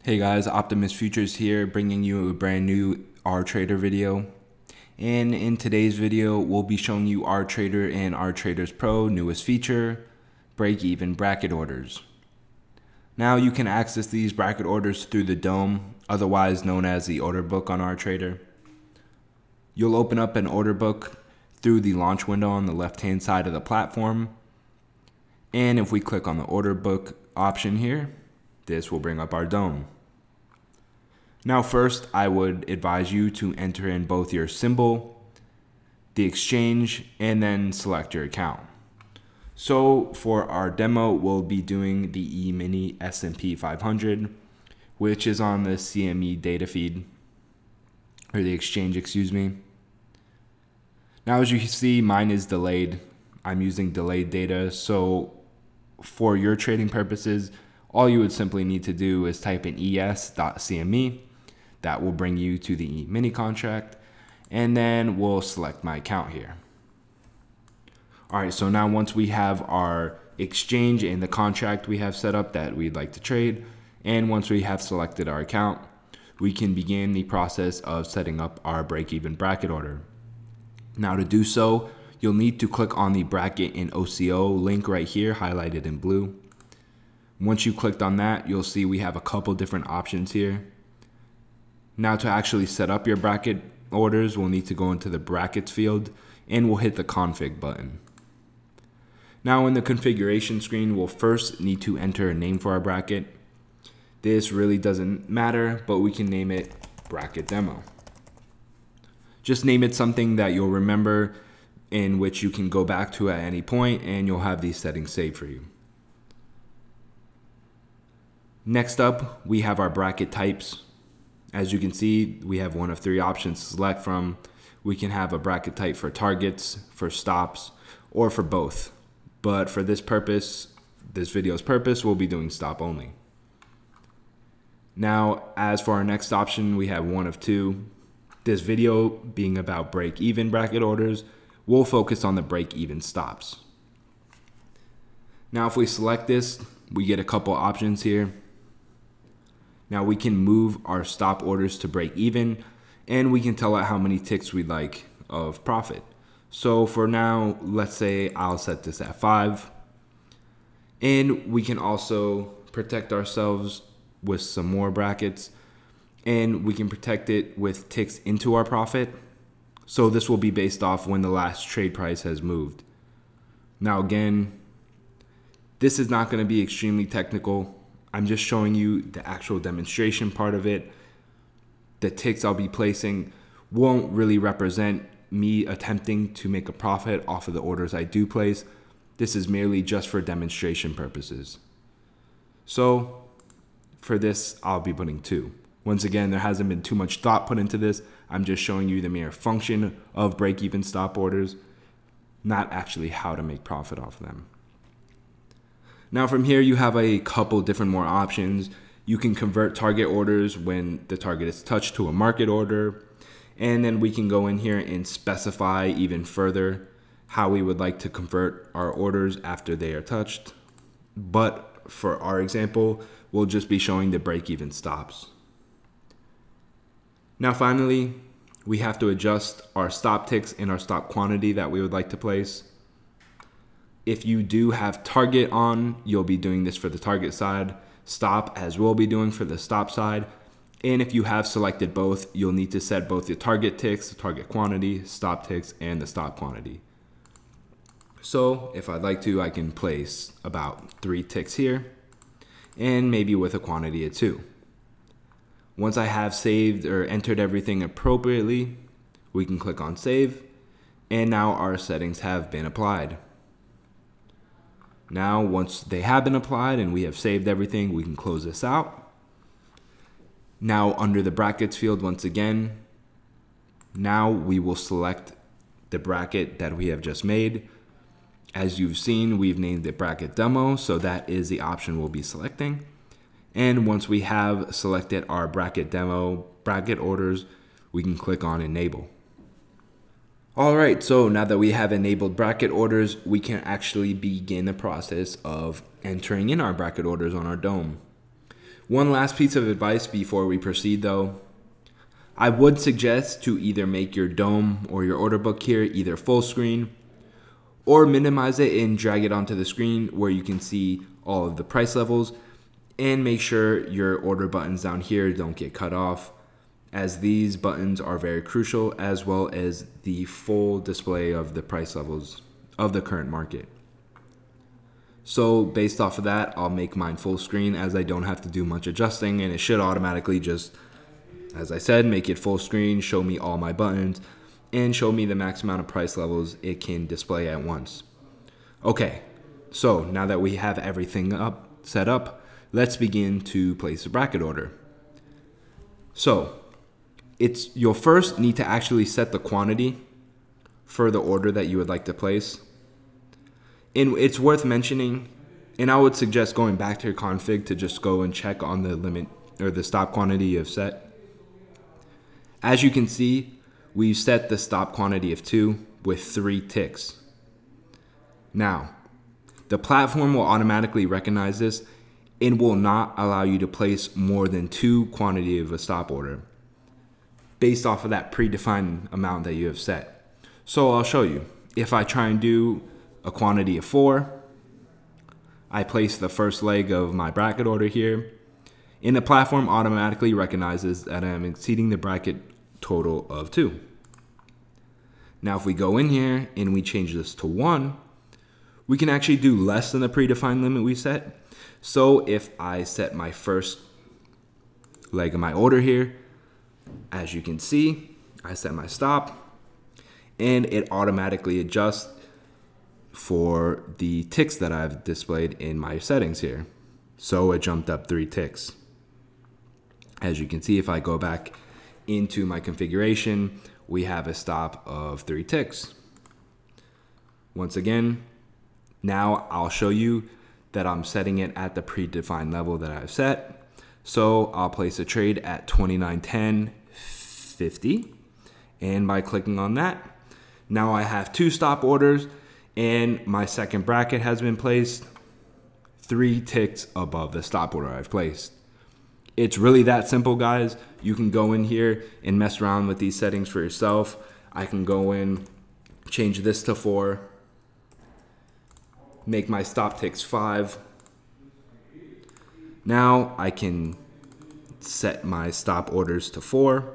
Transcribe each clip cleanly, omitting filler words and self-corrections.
Hey guys, Optimus Futures here, bringing you a brand new RTrader video. And in today's video, we'll be showing you RTrader and RTraders Pro newest feature, break-even bracket orders. Now you can access these bracket orders through the DOM, otherwise known as the order book on RTrader. You'll open up an order book through the launch window on the left-hand side of the platform. And if we click on the order book option here, this will bring up our DOM. Now first, I would advise you to enter in both your symbol, the exchange, and then select your account. So for our demo, we'll be doing the E-mini S&P 500, which is on the CME data feed, or the exchange, excuse me. Now as you can see, mine is delayed. I'm using delayed data, so for your trading purposes, all you would simply need to do is type in es.cme. That will bring you to the E-mini contract, and then we'll select my account here. All right, so now once we have our exchange and the contract we have set up that we'd like to trade, and once we have selected our account, we can begin the process of setting up our break-even bracket order. Now to do so, you'll need to click on the bracket in OCO link right here, highlighted in blue. Once you clicked on that, you'll see we have a couple different options here. Now to actually set up your bracket orders, we'll need to go into the brackets field and we'll hit the config button. Now in the configuration screen, we'll first need to enter a name for our bracket. This really doesn't matter, but we can name it bracket demo. Just name it something that you'll remember, in which you can go back to at any point, and you'll have these settings saved for you. Next up, we have our bracket types. As you can see, we have one of three options to select from. We can have a bracket type for targets, for stops, or for both. But for this purpose, this video's purpose, we'll be doing stop only. Now, as for our next option, we have one of two. This video being about break-even bracket orders, we'll focus on the break-even stops. Now, if we select this, we get a couple options here. Now we can move our stop orders to break even, and we can tell it how many ticks we'd like of profit. So for now, let's say I'll set this at 5. And we can also protect ourselves with some more brackets, and we can protect it with ticks into our profit. So this will be based off when the last trade price has moved. Now again, this is not going to be extremely technical. I'm just showing you the actual demonstration part of it. The ticks I'll be placing won't really represent me attempting to make a profit off of the orders I do place. This is merely just for demonstration purposes. So for this, I'll be putting 2. Once again, there hasn't been too much thought put into this. I'm just showing you the mere function of break-even stop orders, not actually how to make profit off of them. Now from here, you have a couple different more options. You can convert target orders when the target is touched to a market order. And then we can go in here and specify even further how we would like to convert our orders after they are touched. But for our example, we'll just be showing the break-even stops. Now finally, we have to adjust our stop ticks and our stop quantity that we would like to place. If you do have target on, you'll be doing this for the target side, stop as we'll be doing for the stop side. And if you have selected both, you'll need to set both the target ticks, the target quantity, stop ticks, and the stop quantity. So if I'd like to, I can place about 3 ticks here, and maybe with a quantity of 2. Once I have saved or entered everything appropriately, we can click on save, and now our settings have been applied. Now, once they have been applied and we have saved everything, we can close this out. Now, under the brackets field, once again, now we will select the bracket that we have just made. As you've seen, we've named it bracket demo, so that is the option we'll be selecting. And once we have selected our bracket demo bracket orders, we can click on enable. Alright, so now that we have enabled bracket orders, we can actually begin the process of entering in our bracket orders on our DOM. One last piece of advice before we proceed though. I would suggest to either make your dome or your order book here either full screen or minimize it and drag it onto the screen where you can see all of the price levels, and make sure your order buttons down here don't get cut off, as these buttons are very crucial, as well as the full display of the price levels of the current market. So based off of that, I'll make mine full screen as I don't have to do much adjusting, and it should automatically just, as I said, make it full screen, show me all my buttons, and show me the max amount of price levels it can display at once. Okay, so now that we have everything set up, let's begin to place a bracket order. So you'll first need to actually set the quantity for the order that you would like to place. And it's worth mentioning, and I would suggest going back to your config to just go and check on the limit or the stop quantity you've set. As you can see, we've set the stop quantity of 2 with 3 ticks. Now, the platform will automatically recognize this and will not allow you to place more than 2 quantity of a stop order based off of that predefined amount that you have set. So I'll show you. If I try and do a quantity of 4, I place the first leg of my bracket order here, and the platform automatically recognizes that I'm exceeding the bracket total of 2. Now if we go in here and we change this to 1, we can actually do less than the predefined limit we set. So if I set my first leg of my order here, as you can see, I set my stop, and it automatically adjusts for the ticks that I've displayed in my settings here. So it jumped up 3 ticks. As you can see, if I go back into my configuration, we have a stop of 3 ticks. Once again, now I'll show you that I'm setting it at the predefined level that I've set. So I'll place a trade at 29.10.50, and by clicking on that, now I have 2 stop orders, and my second bracket has been placed 3 ticks above the stop order I've placed. It's really that simple, guys. You can go in here and mess around with these settings for yourself. I can go in, change this to 4, make my stop ticks 5. Now I can set my stop orders to 4.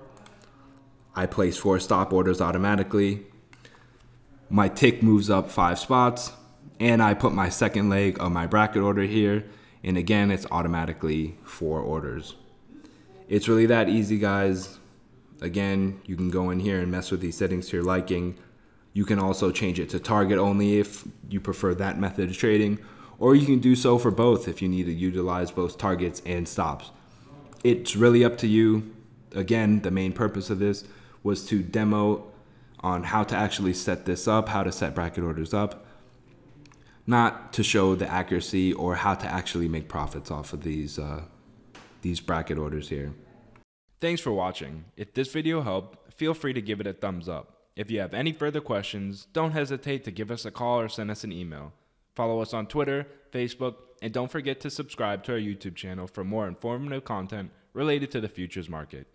I place 4 stop orders automatically. My tick moves up 5 spots, and I put my second leg of my bracket order here, and again, it's automatically 4 orders. It's really that easy, guys. Again, you can go in here and mess with these settings to your liking. You can also change it to target only if you prefer that method of trading, or you can do so for both if you need to utilize both targets and stops. It's really up to you. Again, the main purpose of this was to demo on how to actually set this up, how to set bracket orders up, not to show the accuracy or how to actually make profits off of these bracket orders here. Thanks for watching. If this video helped, feel free to give it a thumbs up. If you have any further questions, don't hesitate to give us a call or send us an email. Follow us on Twitter, Facebook, and don't forget to subscribe to our YouTube channel for more informative content related to the futures market.